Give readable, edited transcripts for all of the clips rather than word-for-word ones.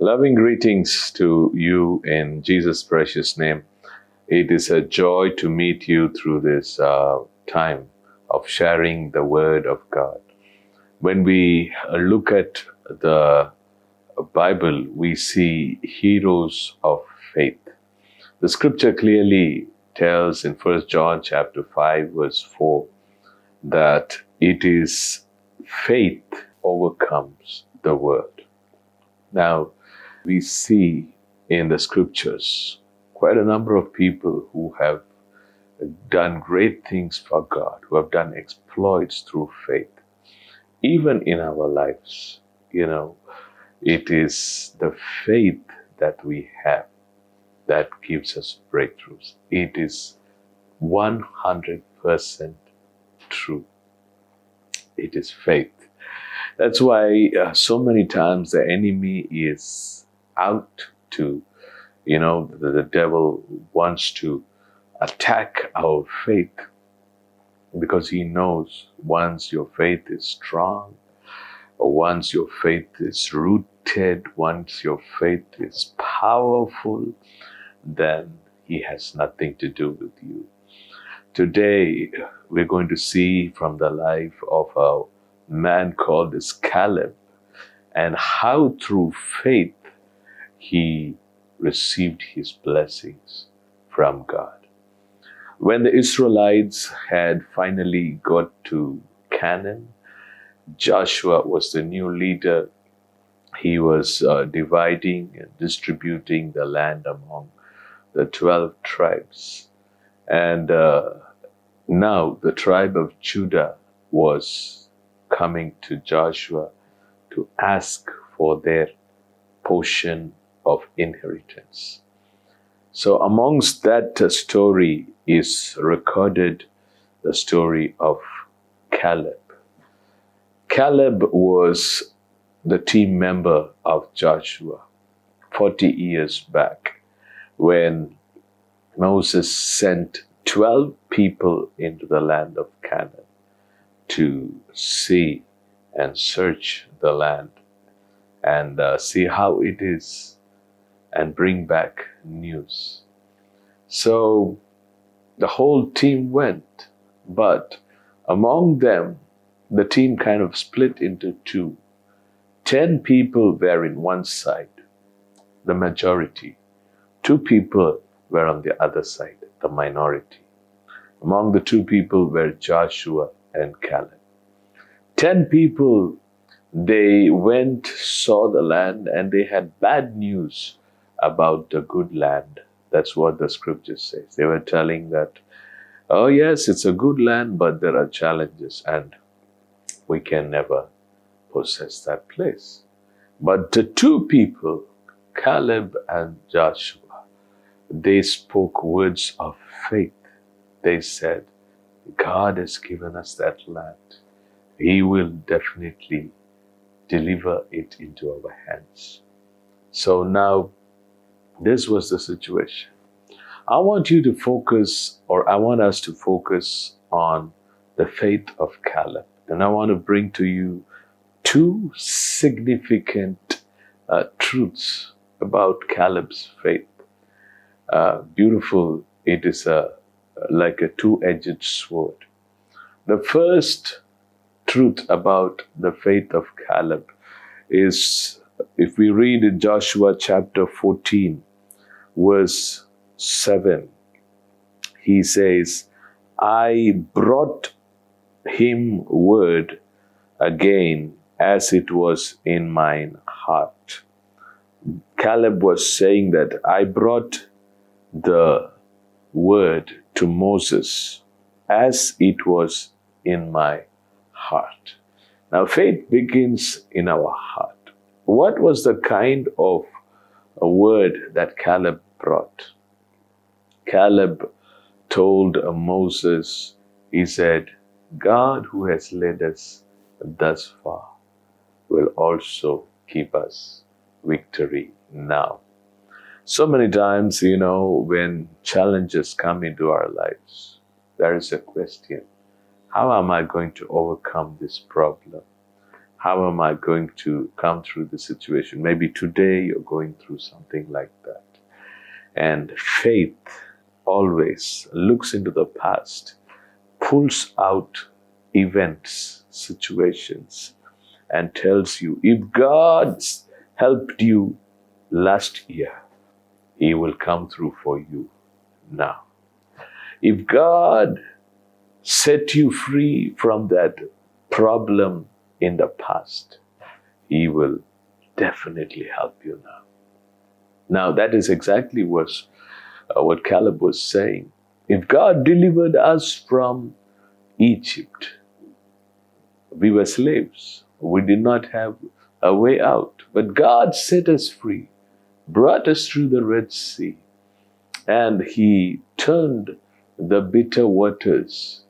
Loving greetings to you in Jesus' precious name. It is a joy to meet you through this time of sharing the Word of God. When we look at the Bible, we see heroes of faith. The scripture clearly tells in 1 John chapter 5 verse 4 that it is faith overcomes the world. Now, we see in the scriptures quite a number of people who have done great things for God, who have done exploits through faith. Even in our lives, it is the faith that we have that gives us breakthroughs. It is 100% true. It is faith. That's why so many times the enemy is out to, the devil wants to attack our faith because he knows once your faith is strong, or once your faith is rooted, once your faith is powerful, then he has nothing to do with you. Today, we're going to see from the life of a man called as Caleb and how through faith he received his blessings from God. When the Israelites had finally got to Canaan, Joshua was the new leader. He was dividing and distributing the land among the 12 tribes. And now the tribe of Judah was coming to Joshua to ask for their portion of inheritance. So amongst that story is recorded the story of Caleb. Caleb was the team member of Joshua 40 years back when Moses sent 12 people into the land of Canaan to see and search the land and see how it is and bring back news. So the whole team went, but among them, the team kind of split into two. 10 people were in one side, the majority. 2 people were on the other side, the minority. Among the 2 people were Joshua and Caleb. 10 people, they went, saw the land, and they had bad news about the good land. That's what the scripture says. They were telling that, oh yes, it's a good land, but there are challenges and we can never possess that place. But the 2 people, Caleb and Joshua, they spoke words of faith. They said, God has given us that land. He will definitely deliver it into our hands. So now, this was the situation. I want you to focus, or I want us to focus on the faith of Caleb. And I want to bring to you 2 significant truths about Caleb's faith. Beautiful. It is like a 2-edged sword. The first truth about the faith of Caleb is, if we read in Joshua chapter 14, verse 7, he says, I brought him word again as it was in mine heart. Caleb was saying that I brought the word to Moses as it was in my heart. Now, faith begins in our heart. What was the kind of a word that Caleb brought? Caleb told Moses, he said, God who has led us thus far will also give us victory now. So many times, when challenges come into our lives, there is a question. How am I going to overcome this problem? How am I going to come through the situation? Maybe today you're going through something like that. And faith always looks into the past, pulls out events, situations, and tells you, if God's helped you last year, He will come through for you now. If God set you free from that problem in the past, He will definitely help you now. Now, that is exactly what Caleb was saying. If God delivered us from Egypt, we were slaves. We did not have a way out. But God set us free, brought us through the Red Sea, and He turned the bitter waters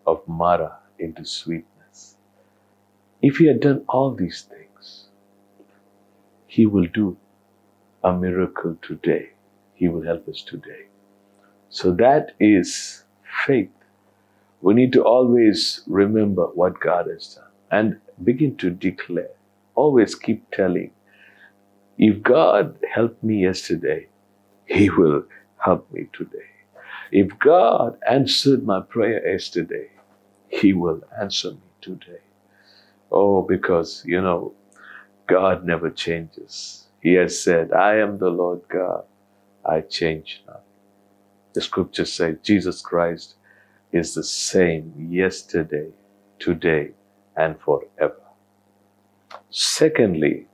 of Mara into sweetness. If He had done all these things, He will do a miracle today. He will help us today. So that is faith. We need to always remember what God has done and begin to declare. Always keep telling, if God helped me yesterday, He will help me today. If God answered my prayer yesterday, He will answer me today. Oh, because, God never changes. He has said, I am the Lord God, I change not. The scriptures say Jesus Christ is the same yesterday, today, and forever. Secondly,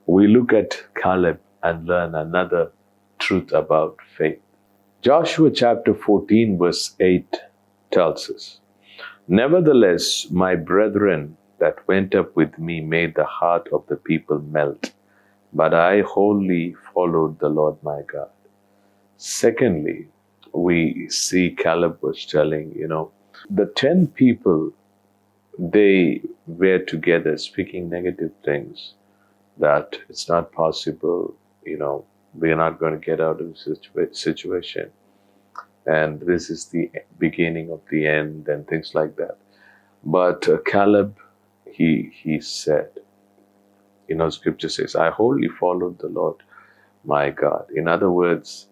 we look at Caleb and learn another truth about faith. Joshua chapter 14 verse 8 tells us, nevertheless, my brethren that went up with me made the heart of the people melt, but I wholly followed the Lord my God. Secondly, we see Caleb was telling, the 10 people, they were together speaking negative things, that it's not possible, we're not going to get out of the situation. And this is the beginning of the end and things like that. But Caleb, he said, scripture says, I wholly followed the Lord my God. In other words,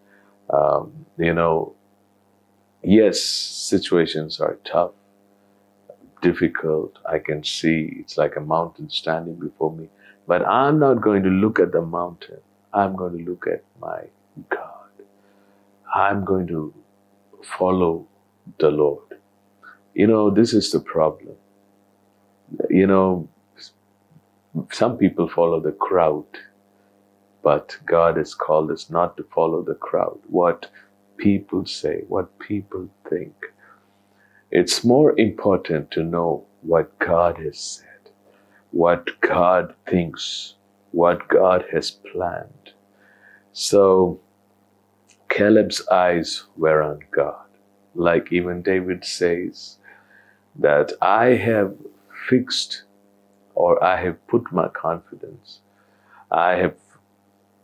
yes, situations are tough, difficult. I can see it's like a mountain standing before me. But I'm not going to look at the mountain. I'm going to look at my God. I'm going to follow the Lord. This is the problem. Some people follow the crowd, but God has called us not to follow the crowd. What people say, what people think. It's more important to know what God has said, what God thinks, what God has planned. So Caleb's eyes were on God. Like even David says that I have fixed, or I have put my confidence, I have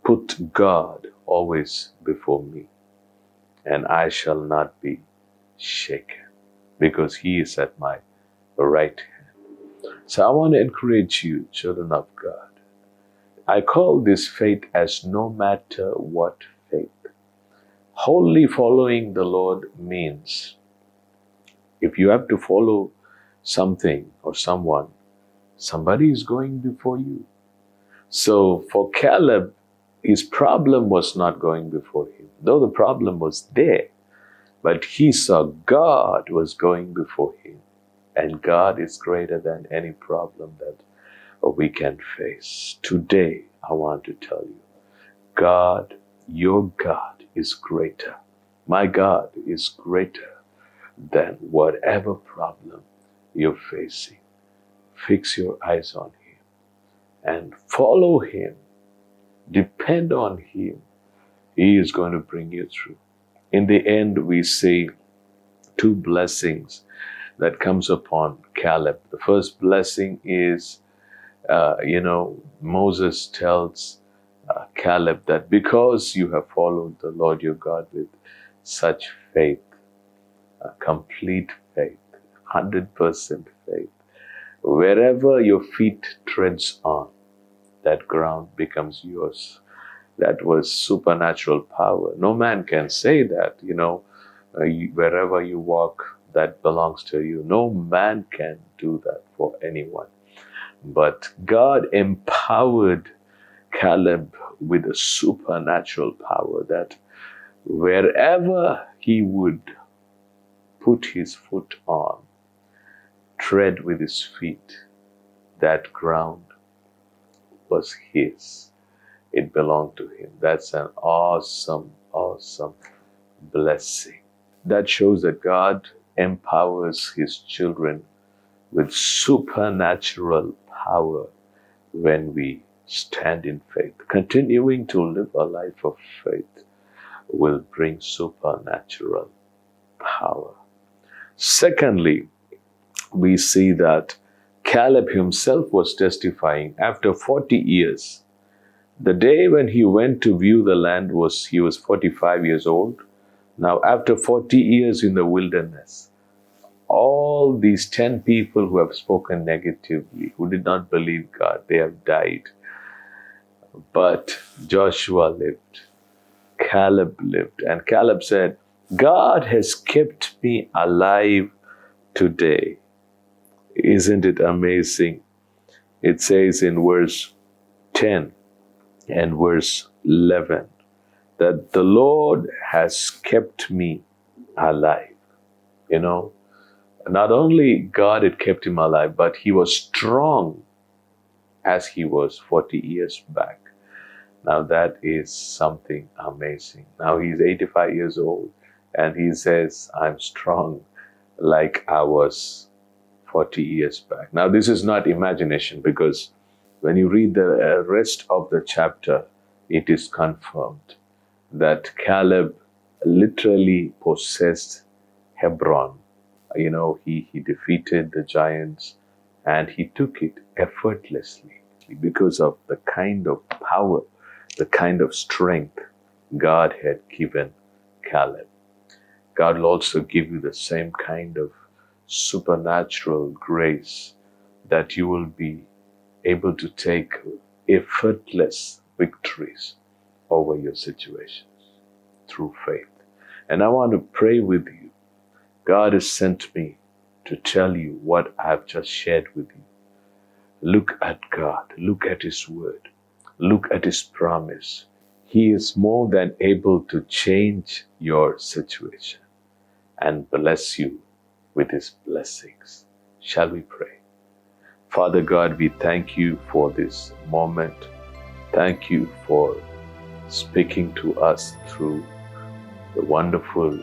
put God always before me, and I shall not be shaken, because He is at my right hand. So I want to encourage you, children of God. I call this faith as no matter what faith. Wholly following the Lord means if you have to follow something or someone, somebody is going before you. So for Caleb, his problem was not going before him, though the problem was there. But he saw God was going before him. And God is greater than any problem that we can face. Today, I want to tell you, God, your God is greater. My God is greater than whatever problem you're facing. Fix your eyes on Him and follow Him. Depend on Him. He is going to bring you through. In the end, we see two blessings that comes upon Caleb. The first blessing is, Moses tells Caleb that because you have followed the Lord your God with such faith, complete faith, 100% faith, Wherever your feet treads on, that ground becomes yours. That was supernatural power. No man can say that, wherever you walk, that belongs to you. No man can do that for anyone. But God empowered Caleb with a supernatural power that wherever he would put his foot on, tread with his feet, that ground was his. It belonged to him. That's an awesome, awesome blessing. That shows that God empowers his children with supernatural power when we stand in faith. Continuing to live a life of faith will bring supernatural power. Secondly, we see that Caleb himself was testifying after 40 years. The day when he went to view the land he was 45 years old. Now, after 40 years in the wilderness, all these 10 people who have spoken negatively, who did not believe God, they have died. But Joshua lived. Caleb lived. And Caleb said, God has kept me alive today. Isn't it amazing? It says in verse 10 and verse 11 that the Lord has kept me alive. Not only God had kept him alive, but he was strong as he was 40 years back. Now that is something amazing. Now he's 85 years old and he says, I'm strong like I was 40 years back. Now this is not imagination, because when you read the rest of the chapter, it is confirmed that Caleb literally possessed Hebron. He defeated the giants and he took it effortlessly because of the kind of power, the kind of strength God had given Caleb. God will also give you the same kind of supernatural grace that you will be able to take effortless victories over your situations through faith. And I want to pray with you. God has sent me to tell you what I've just shared with you. Look at God. Look at His word. Look at His promise. He is more than able to change your situation and bless you with His blessings. Shall we pray? Father God, we thank you for this moment. Thank you for speaking to us through the wonderful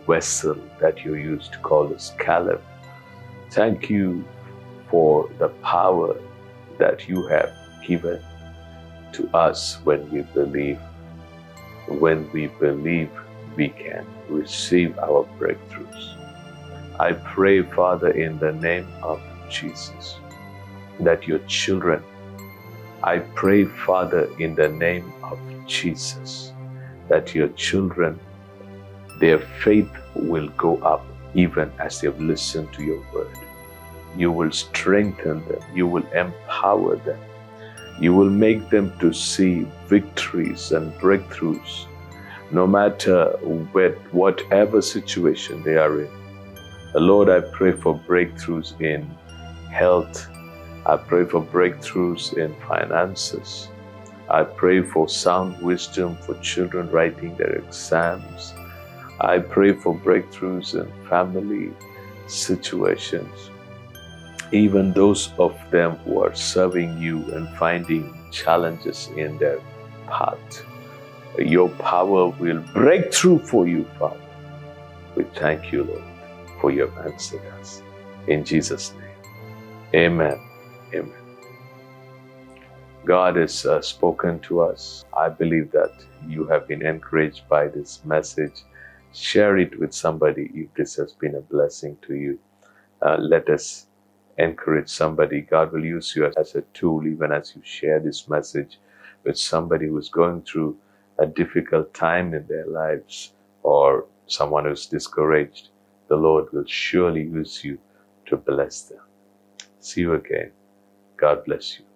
vessel that you used to call us Caleb. Thank you for the power that you have given to us when we believe. When we believe, we can receive our breakthroughs. I pray, Father, in the name of Jesus, that your children, I pray, Father, in the name of Jesus, that your children, their faith will go up even as they've listened to your word. You will strengthen them. You will empower them. You will make them to see victories and breakthroughs, no matter whatever situation they are in. Lord, I pray for breakthroughs in health. I pray for breakthroughs in finances. I pray for sound wisdom for children writing their exams. I pray for breakthroughs in family situations. Even those of them who are serving you and finding challenges in their path, your power will break through for you, Father. We thank you, Lord, for your answered us. In Jesus' name, amen. Amen. God has spoken to us. I believe that you have been encouraged by this message. Share it with somebody if this has been a blessing to you. Let us encourage somebody. God will use you as a tool even as you share this message with somebody who's going through a difficult time in their lives or someone who's discouraged. The Lord will surely use you to bless them. See you again. God bless you.